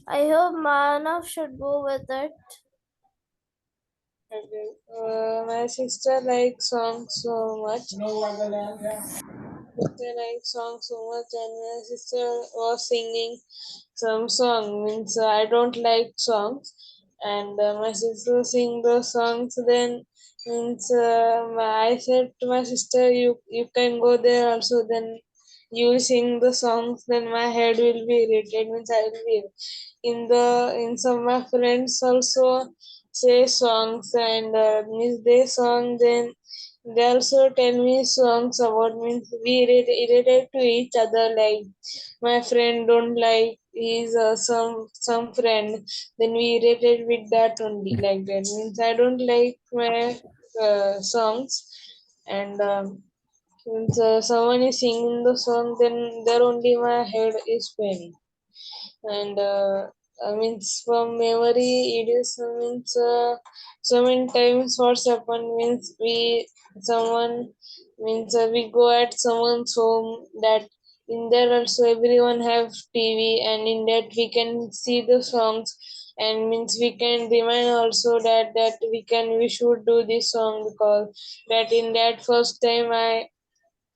I hope Manav should go with it. Okay. My sister likes songs so much. Sister likes songs so much, and my sister was singing some song. Means I don't like songs, and my sister sing those songs. Then means I said to my sister, you can go there also. Then you will sing the songs. Then my head will be irritated. Means I will be in some of my friends also say songs and means they song. Then they also tell me songs about means we irritate to each other, like my friend don't like his some friend, then we irritate with that only, like that means I don't like my songs. And since someone is singing the song, then there only my head is paining. And I means from memory it is means so many times what's happened means we someone means we go at someone's home, that in there also everyone have TV, and in that we can see the songs, and means we can remind also that we should do this song, because that in that first time I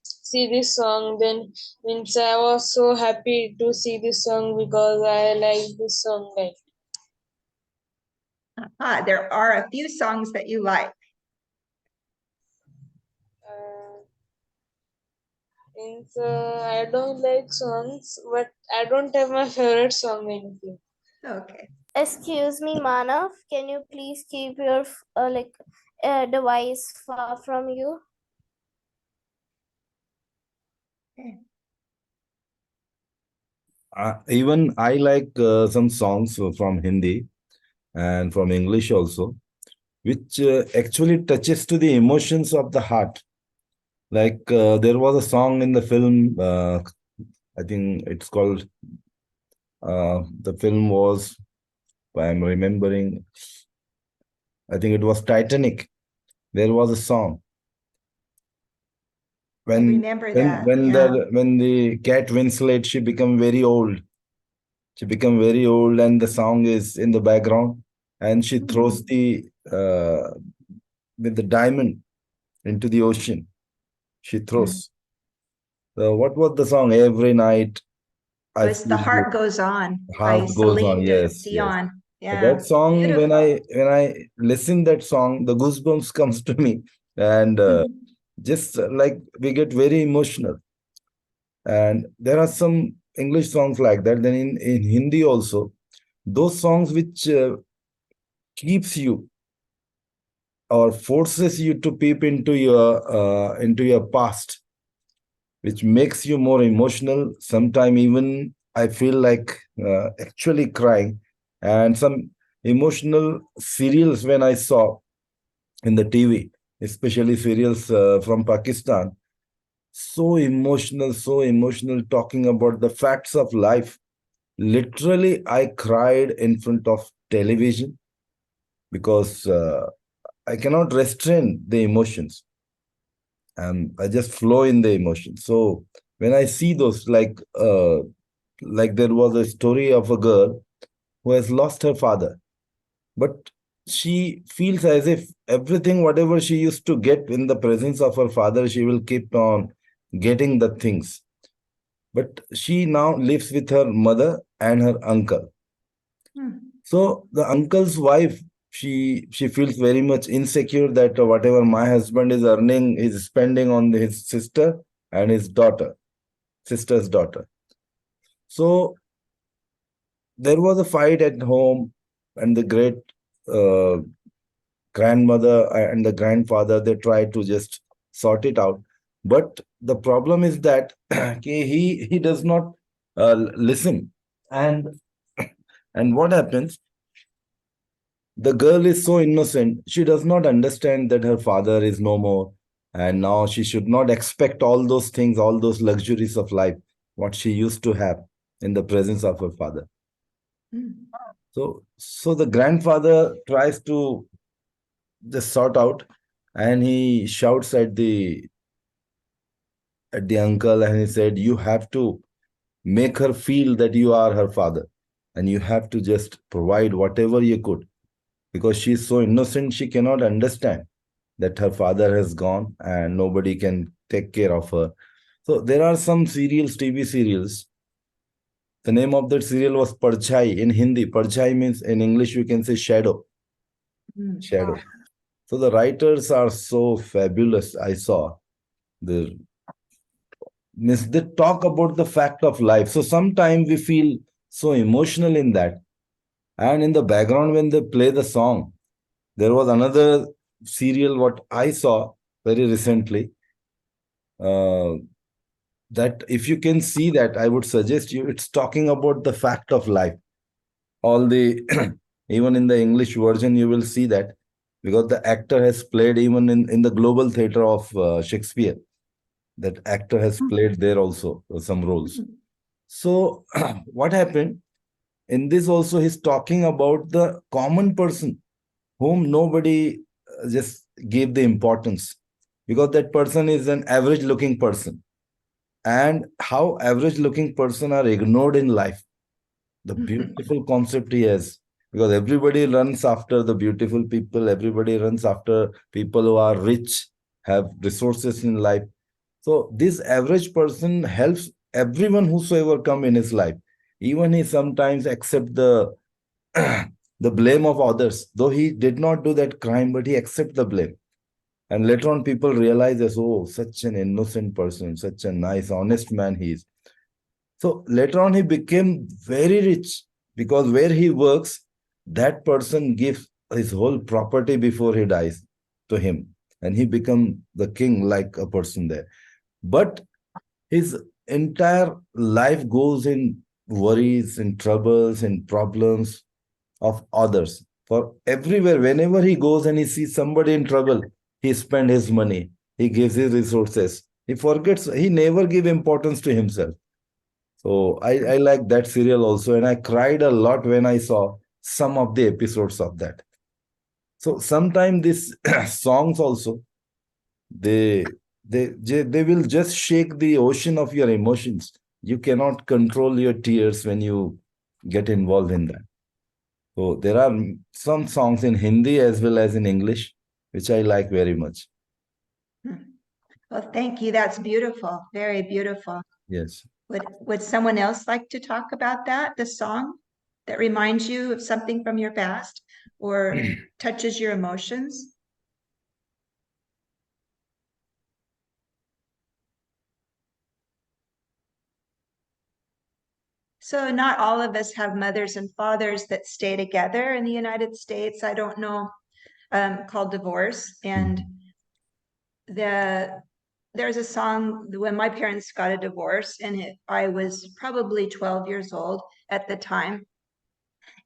see this song, then means I was so happy to see this song because I like this song. Like There are a few songs that you like. uh, means I don't like songs, but I don't have my favorite song anything. Okay. Excuse me, Manav. Can you please keep your device far from you? Okay. Even I like some songs from Hindi and from English also, which actually touches to the emotions of the heart. Like there was a song in the film, I think it's called, the film was, I'm remembering, I think it was Titanic. There was a song. I remember that. When the Kate Winslet, she became very old. She became very old, and the song is in the background, and she throws the with the diamond into the ocean. She throws. So what was the song? Every night I Was The feel Heart the Goes On by heart goes on. Celine Yes, yes. Dion. So Yeah. that song, Beautiful. when I listen that song, the goosebumps comes to me, and just like we get very emotional. And there are some English songs like that. Then in Hindi also, those songs which keeps you or forces you to peep into your past, which makes you more emotional. Sometime even I feel like actually crying. And some emotional serials when I saw in the TV, especially serials from Pakistan, so emotional, talking about the facts of life. Literally, I cried in front of television because I cannot restrain the emotions, and I just flow in the emotions. So when I see those, like there was a story of a girl who has lost her father, but she feels as if everything, whatever she used to get in the presence of her father, she will keep on getting the things. But she now lives with her mother and her uncle. So the uncle's wife, she feels very much insecure that whatever my husband is earning is spending on his sister and his daughter, sister's daughter. So there was a fight at home, and the great uh, grandmother and the grandfather, they tried to just sort it out. But the problem is that he does not listen. And and what happens, the girl is so innocent, she does not understand that her father is no more, and now she should not expect all those things, all those luxuries of life what she used to have in the presence of her father. So the grandfather tries to just sort out, and he shouts at the uncle, and he said, you have to make her feel that you are her father, and you have to just provide whatever you could, because she is so innocent, she cannot understand that her father has gone and nobody can take care of her. So there are some serials, TV serials. The name of that serial was Parchai in Hindi. Parchai means in English you can say shadow. Shadow. So the writers are so fabulous. I saw the means they talk about the fact of life. So sometimes we feel so emotional in that. And in the background, when they play the song, there was another serial what I saw very recently. Uh, that if you can see that, I would suggest you. It's talking about the fact of life. All the even in the English version, you will see that because the actor has played even in the global theater of Shakespeare. That actor has played there also some roles. So what happened in this also? He's talking about the common person whom nobody just gave the importance, because that person is an average looking person, and how average looking person are ignored in life. The beautiful concept he has, because everybody runs after the beautiful people, everybody runs after people who are rich, have resources in life. So this average person helps everyone whosoever come in his life. Even he sometimes accept the the blame of others, though he did not do that crime, but he accept the blame. And later on, people realize as, oh, such an innocent person, such a nice, honest man he is. So later on, he became very rich, because where he works, that person gives his whole property before he dies to him, and he become the king like a person there. But his entire life goes in worries, in troubles, in problems of others. For everywhere, whenever he goes and he sees somebody in trouble, he spends his money, he gives his resources. He forgets, he never give importance to himself. So I like that serial also, and I cried a lot when I saw some of the episodes of that. So sometimes these songs also, they they will just shake the ocean of your emotions. You cannot control your tears when you get involved in that. So there are some songs in Hindi as well as in English, which I like very much. Well, thank you. That's beautiful. Very beautiful. Yes. Would someone else like to talk about that? The song that reminds you of something from your past or touches your emotions? So not all of us have mothers and fathers that stay together in the United States. I don't know, called divorce. And there's a song when my parents got a divorce, and I was probably 12 years old at the time.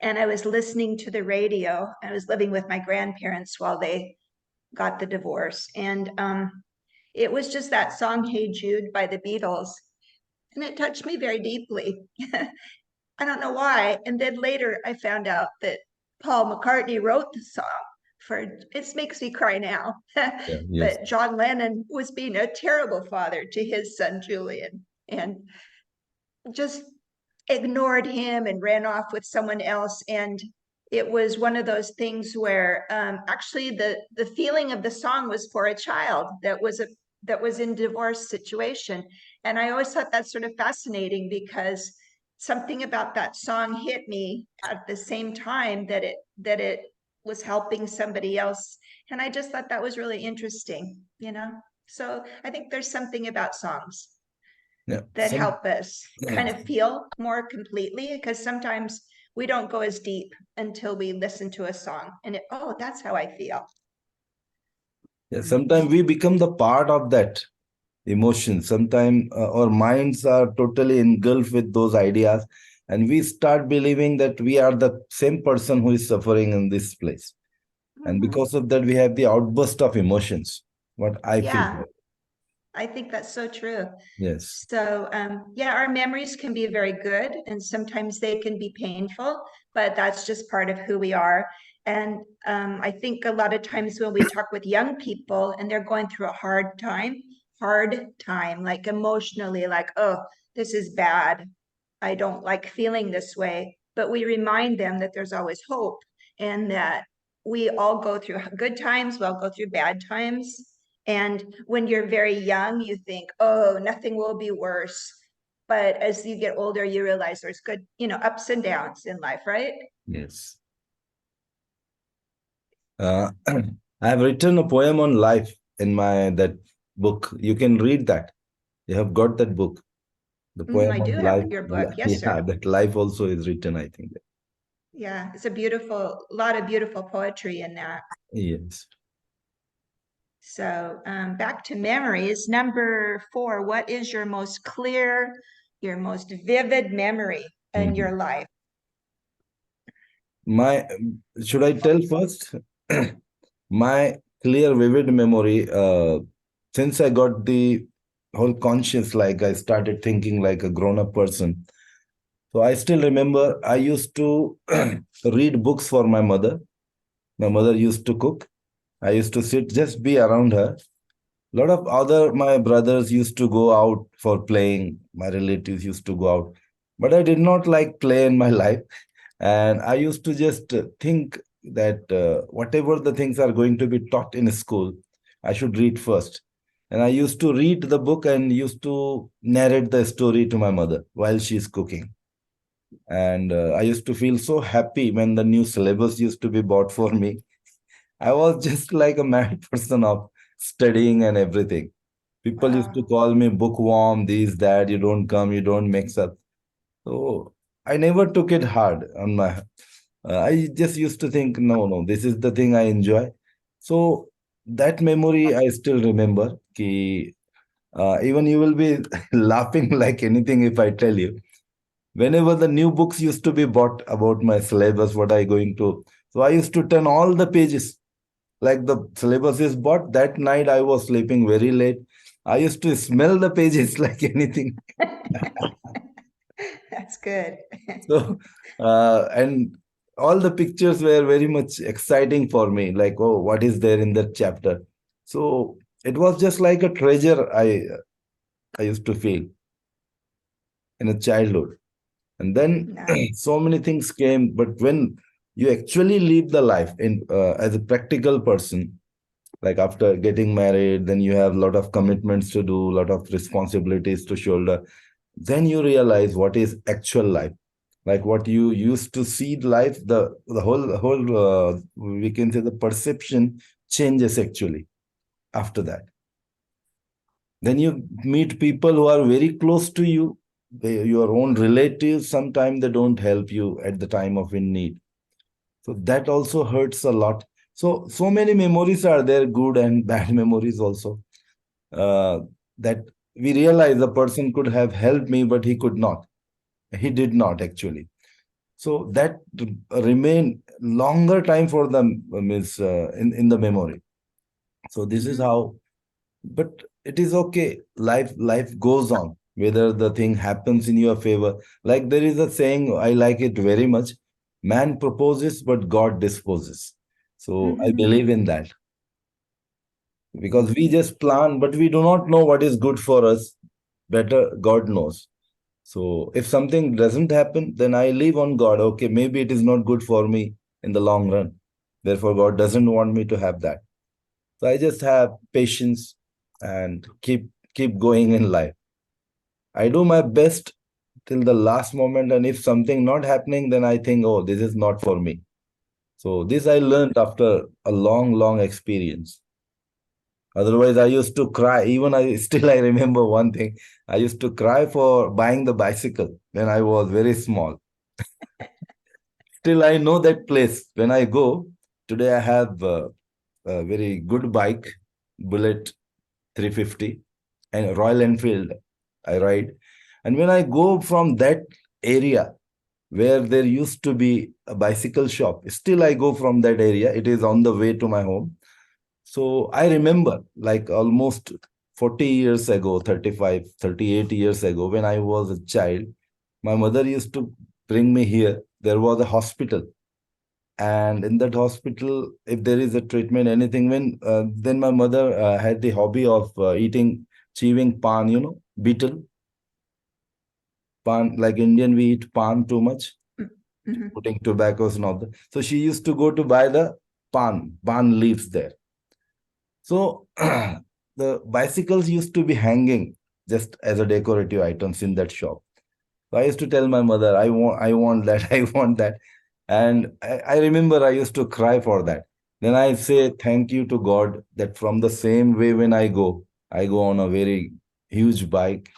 And I was listening to the radio. I was living with my grandparents while they got the divorce. And it was just that song, Hey Jude by the Beatles. And it touched me very deeply. I don't know why. And then later I found out that Paul McCartney wrote the song for, it makes me cry now. Yeah, yes. But John Lennon was being a terrible father to his son Julian and just ignored him and ran off with someone else. And it was one of those things where actually the feeling of the song was for a child that was in divorce situation. And I always thought that's sort of fascinating, because something about that song hit me at the same time that it was helping somebody else. And I just thought that was really interesting, you know? So I think there's something about songs Yeah. that help us kind of feel more completely, because sometimes we don't go as deep until we listen to a song and oh, that's how I feel. Yeah, sometimes we become the part of that emotion. Sometimes our minds are totally engulfed with those ideas, and we start believing that we are the same person who is suffering in this place. And because of that, we have the outburst of emotions. What I feel. Yeah, I think that's so true. Yes. So yeah, our memories can be very good and sometimes they can be painful, but that's just part of who we are. And I think a lot of times when we talk with young people and they're going through a hard time, like emotionally, like, oh, this is bad. I don't like feeling this way, but we remind them that there's always hope and that we all go through good times, we'll go through bad times. And when you're very young, you think, oh, nothing will be worse. But as you get older, you realize there's good, ups and downs in life, right? Yes. I have written a poem on life in my that book. You can read that. You have got that book. The I poem do on have life. your book. Yes, Yeah, sir. that life also is written, I think. Yeah, it's a lot of beautiful poetry in that. Yes. So back to memories. Number 4, what is your most clear, your most vivid memory in Mhm. your life? My should I tell first? My clear, vivid memory, since I got the whole conscious, like I started thinking like a grown-up person. So I still remember I used to read books for my mother. My mother used to cook. I used to sit, just be around her. A lot of other my brothers used to go out for playing. My relatives used to go out, but I did not like play in my life. And I used to just think that whatever the things are going to be taught in school, I should read first. And I used to read the book and used to narrate the story to my mother while she's cooking. And I used to feel so happy when the new syllabus used to be bought for me. I was just like a mad person of studying and everything. People used to Wow. call me bookworm, this, that, you don't come, you don't mix up. So I never took it hard on my. I just used to think, no, no, this is the thing I enjoy. So that memory I still remember. Ki, even you will be laughing like anything if I tell you. Whenever the new books used to be bought about my syllabus, what I going to. So I used to turn all the pages like the syllabus is bought. That night I was sleeping very late. I used to smell the pages like anything. That's good. So, and all the pictures were very much exciting for me. Like, oh, what is there in that chapter? So it was just like a treasure I used to feel in a childhood. And then Nice. so many things came. But when you actually live the life in as a practical person, like after getting married, then you have a lot of commitments to do, a lot of responsibilities to shoulder. Then you realize what is actual life, like what you used to see life, the whole we can say the perception changes actually after that. Then you meet people who are very close to you, your own relatives. Sometimes they don't help you at the time of in need, so that also hurts a lot. So many memories are there, good and bad memories also, uh, that we realize the person could have helped me, but he could not. He did not actually. So that remain longer time for them, means in the memory. So this is Mhm. how. But it is okay. Life goes on. Whether the thing happens in your favor, like there is a saying I like it very much. Man proposes, but God disposes. So I Mhm. believe in that, because we Mhm. just plan, but we do not know what is good for us. Better God knows. So if something doesn't happen, then I leave on God. Okay, maybe it is not good for me in the long run. Therefore, God doesn't want me to have that. So I just have patience and keep going in life. I do my best till the last moment, and if something not happening, then I think, oh, this is not for me. So this I learned after a long experience. Otherwise, I used to cry. Even I still I remember one thing. I used to cry for buying the bicycle when I was very small. Still, I know that place. When I go today, I have a very good bike, Bullet 350, and Royal Enfield. I ride, and when I go from that area where there used to be a bicycle shop, still I go from that area. It is on the way to my home. So I remember like almost 40 years ago, 35, 38 years ago, when I was a child, my mother used to bring me here. There was a hospital. And in that hospital, if there is a treatment, anything, then my mother had the hobby of eating, chewing pan, beetle, pan, like Indian, we eat pan too much, Mhm. putting tobaccos and all that. So she used to go to buy the pan leaves there. So the bicycles used to be hanging just as a decorative items in that shop. So I used to tell my mother, I want that, I want that. And I remember I used to cry for that. Then I say thank you to God that from the same way when I go on a very huge bike,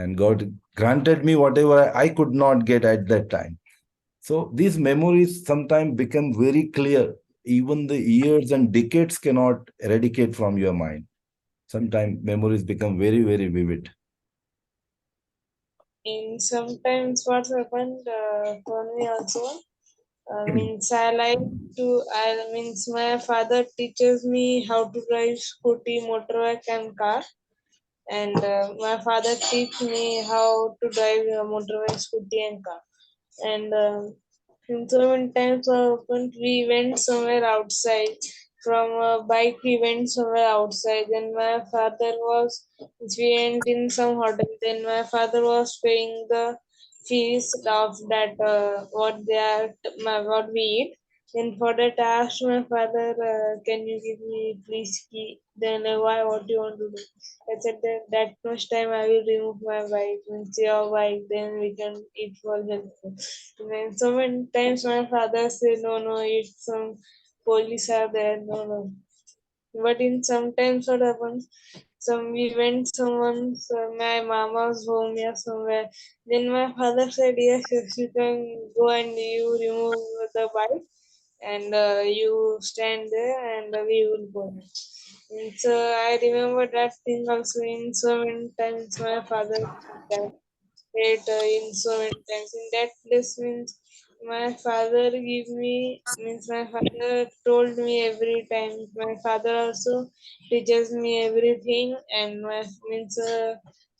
and God granted me whatever I could not get at that time. So these memories sometimes become very clear. Even the years and decades cannot eradicate from your mind. Sometimes memories become very, very vivid. And sometimes what happened for me also, means I like to, I means my father teaches me how to drive scooty, motorbike, and car. And my father teach me how to drive a motorbike, scooty, and car. And so many times we went somewhere outside. From a bike, we went somewhere outside. Then my father was, we went in some hotel. Then my father was paying the fees of that what they are, what we eat. Then for that, I asked my father, "Can you give me please key?" Then why? What do you want to do? I said that much time I will remove my bike. Means your bike, then we can eat for health. And so many times my father said, "No, no, it's some police are there." No, no. But in sometimes what happens, some we went someone's my mama's home or somewhere. Then my father said, "Yes, yes, you can go and you remove the bike and you stand there and we will go." And so I remember that thing also in so many times my father said that it in so many times. In that place means my father give me, means my father told me every time. My father also teaches me everything, and my means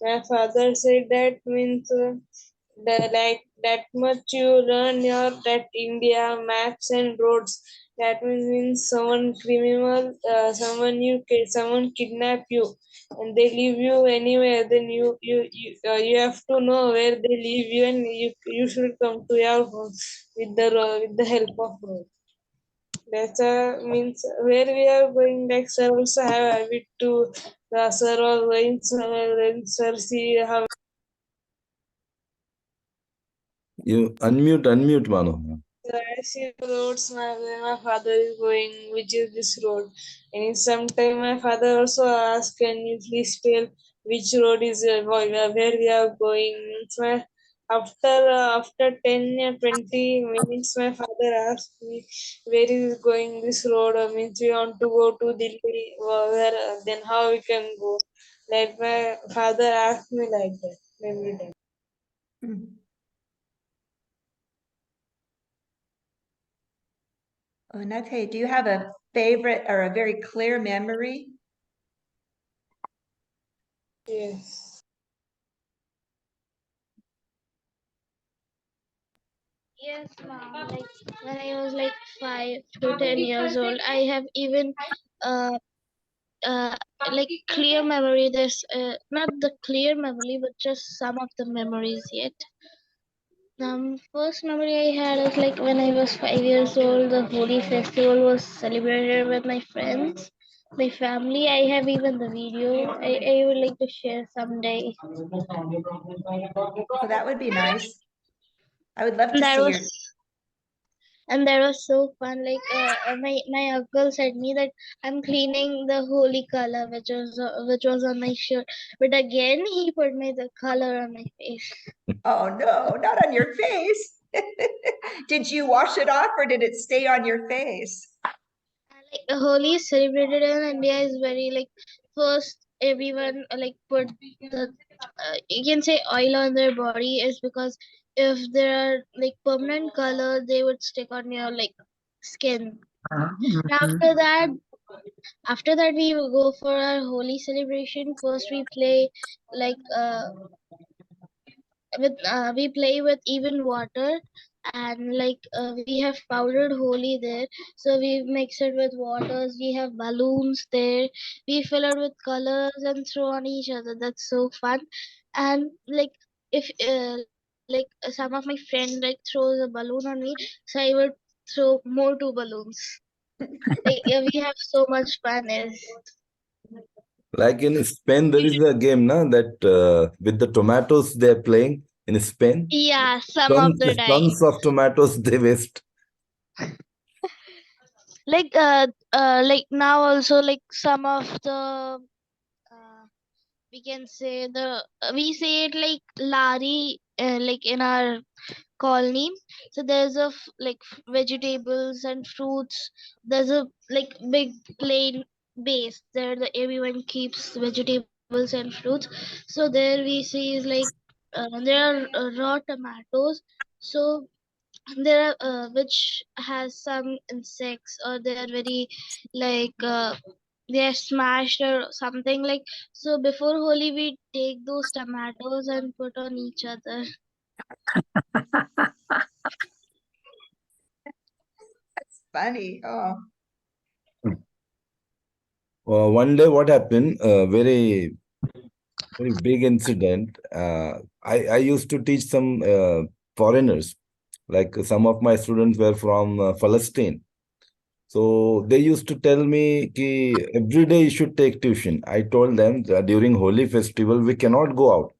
my father said that means the like that much you learn your that India maps and roads. That means someone criminal, someone kidnap you and they leave you anywhere. Then you have to know where they leave you, and you should come to your home with the with the help of road. That's means where we are going. Like sir also have habit to the sir was going somewhere. Then sir see how You unmute, Manu. I see the roads where my father is going, which is this road. And in some time, my father also asked, "Can you please tell which road is where we are going?" Means after 10 or 20 minutes, my father asked me, "Where is going this road?" Means we want to go to Delhi. Where then how we can go? Like my father asked me like that every time. Mm. Nate, do you have a favorite or a very clear memory? Yes. Yes, mom. Like when I was like 5 to 10 years old, I have even uh uh like clear memory. There's not the clear memory, but just some of the memories yet. First memory I had is like when I was 5 years old. The Holi festival was celebrated with my friends, my family. I have even the video. I would like to share someday. Oh, that would be nice. I would love And to that see your. was and that was so fun. Like my uncle said me that I'm cleaning the holy color, which was on my shirt. But again, he put me the color on my face. Oh no, not on your face. Did you wash it off or did it stay on your face? Like Holi is celebrated in India is very like first everyone like put the you can say oil on their body is because if there are like permanent color they would stick on your like skin. And after that we will go for our Holi celebration. First we play like we play with even water, and like we have powdered holy there, so we mix it with waters. We have balloons there, we fill it with colors and throw on each other. That's so fun. And like if like some of my friend like throws a balloon on me, so I would throw more two balloons. Like yeah, we have so much fun is. Like in Spain, there is a game, na, that with the tomatoes they're playing in Spain. Yeah, some of Tons, the time. tons of tomatoes they waste. Like like now also like some of the uh, we can say the we say it like lari like in our colony. So there's like vegetables and fruits. There's a like big plain base there that everyone keeps vegetables and fruits. So there we see is like there are raw tomatoes. So there are which has some insects or they are very like they are smashed or something like. So before Holi we take those tomatoes and put on each other. Funny. Oh, One day, what happened? Very big incident. I used to teach some foreigners. Like some of my students were from Palestine. So they used to tell me ki every day you should take tuition. I told them that during Holi festival we cannot go out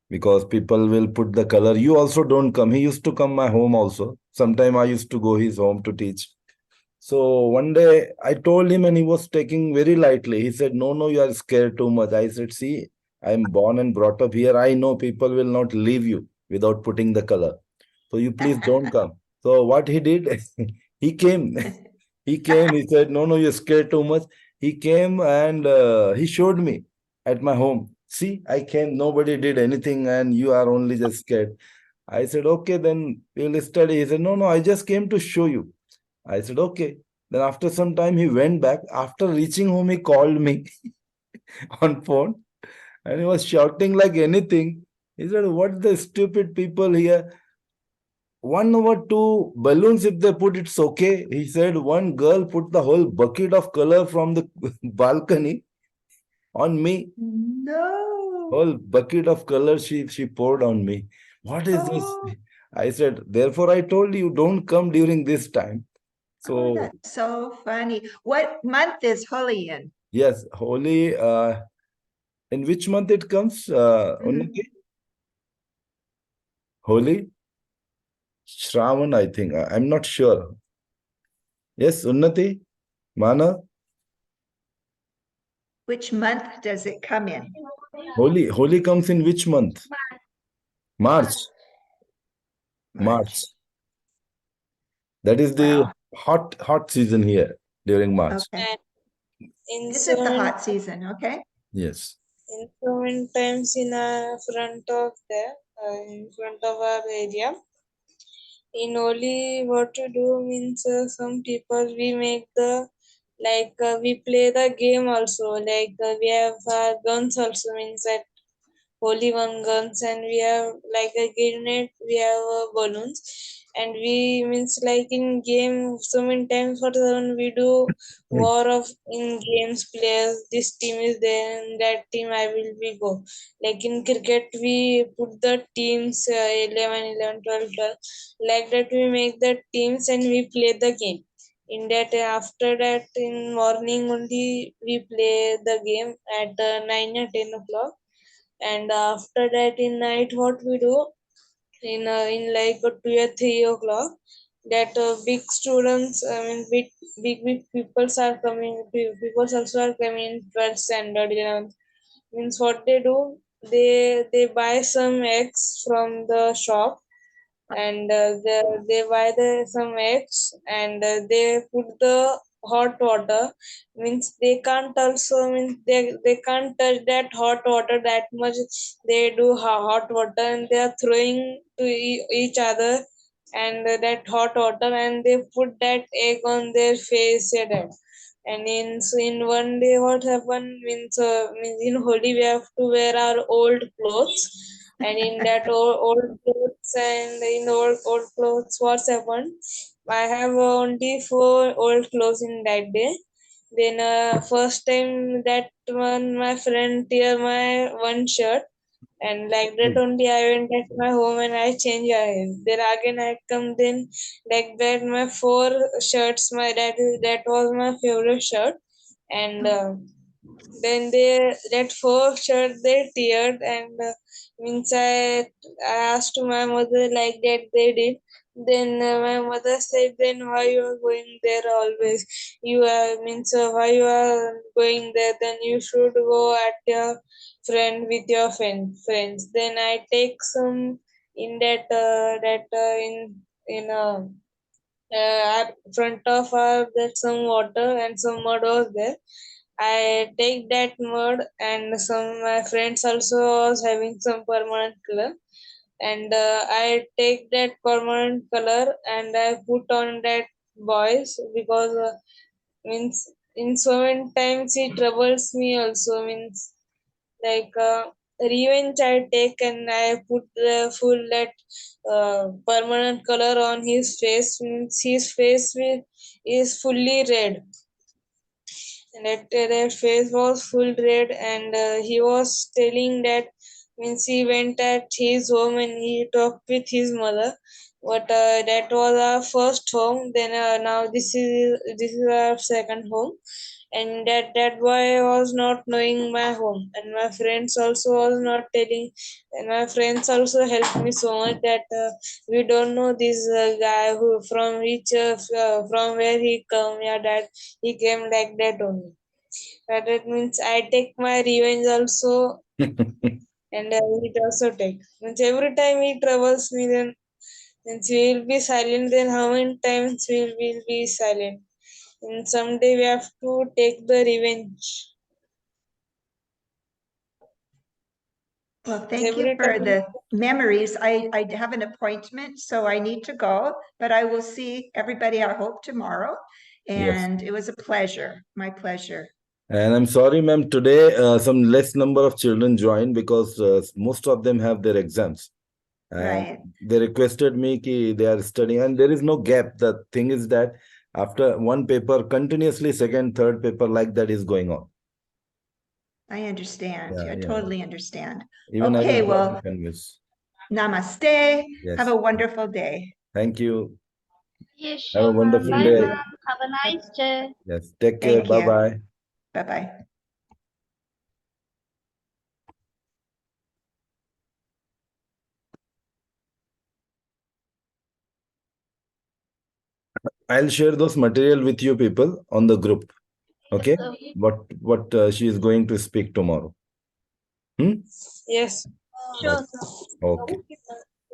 because people will put the color. You also don't come. He used to come my home also. Sometime I used to go his home to teach. So one day I told him and he was taking very lightly. He said, no, no, you are scared too much. I said, see, I am born and brought up here. I know people will not leave you without putting the color. So you please don't come. So what he did, he came. He came. He said, no, no, you're scared too much. He came and he showed me at my home. See, I came. Nobody did anything and you are only just scared. I said, okay, then we'll study. He said, no, no, I just came to show you. I said, okay. Then after some time, he went back. After reaching home, he called me on phone and he was shouting like anything. He said, what the stupid people here? One over two balloons, if they put, it's okay. He said, one girl put the whole bucket of color from the balcony on me. no. Whole bucket of color she poured on me. What is this? Oh, I said, therefore, I told you, don't come during this time. oh, So, that's so funny. What month is Holi in? yes, Holi. In which month it comes, Mhm. Unnati? Holi? Shravan, I think. I'm not sure. Yes, Unnati? Mana? Which month does it come in? Holi. Holi comes in which month? March. March. March. That is the Wow. hot season here during March. Okay. And in Is it the seven hot season? Okay. Yes. in seven times in front of there, in front of our area. In Oli, what to do means some people we make the we play the game also we have guns also means that holy one guns and we have like a grenade we have balloons and we means like in game so many times for the we do Hmm. war of in games players this team is there and that team I will be go like in cricket we put the teams 11 11 12 12 like that we make the teams and we play the game in that after that in morning only we play the game at 9 or 10 o'clock and after that in night what we do in like 2 or 3 o'clock that big students I mean big people are coming people also are coming in 12th standard 11th means what they do they buy some eggs from the shop and they buy some eggs and they put the hot water means they can't also means they can't touch that hot water that much they do hot water and they are throwing to each other and that hot water and they put that egg on their face and in one day what happened means in Holi we have to wear our old clothes and in that old clothes and in old clothes what's happened I have only four old clothes in that day then first time that one my friend tear my one shirt and like that Hmm. only I went at my home and I changed hair. Then again I come, then like that my four shirts, my that was my favorite shirt, and then they that four shirt they teared, and means I asked my mother like that they did. Then my mother said, then why you are going there always? You are means why you are going there? Then you should go at your with your friends. Then I take some in at front of her that some water and some mud was there. I take that mud, and some my friends also was having some permanent color, and I take that permanent color and I put on that boys, because means in so many times he troubles me also, means like revenge I take, and I put the full that permanent color on his face, means his face is fully red, and that face was full red, and he was telling that, means he went at his home and he talked with his mother, but that was our first home. Then now this is our second home, and that boy was not knowing my home, and my friends also was not telling, and my friends also helped me so much that we don't know this guy who from which from where he come. Yeah, that he came like that only. That means I take my revenge also, and it also take, means every time he troubles me, then means we will be silent. Then how many times will be silent, and someday we have to take the revenge. Well, thank you Every for time. the memories. I have an appointment, so I need to go, but I will see everybody, I hope, tomorrow. Yes. And it was a pleasure, my pleasure. And I'm sorry, ma'am, today some less number of children joined because most of them have their exams. And Right. they requested me ki they are studying, and there is no gap. The thing is that after one paper, continuously second, third paper like that is going on. I understand. Yeah, I yeah. totally understand. Even I will Okay, try to well, convince. namaste. Have Yes. a wonderful day. Thank you. Yes, Have a sure, ma'am. wonderful Bye, See day. you. ma'am. Have a nice day. Yes. Take care. Thank Bye you. bye. Bye-bye. I'll share those material with you people on the group. Okay. Okay. What she is going to speak tomorrow. Hmm? Yes. Sure, Okay. sir. Okay.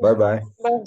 Bye bye. Bye.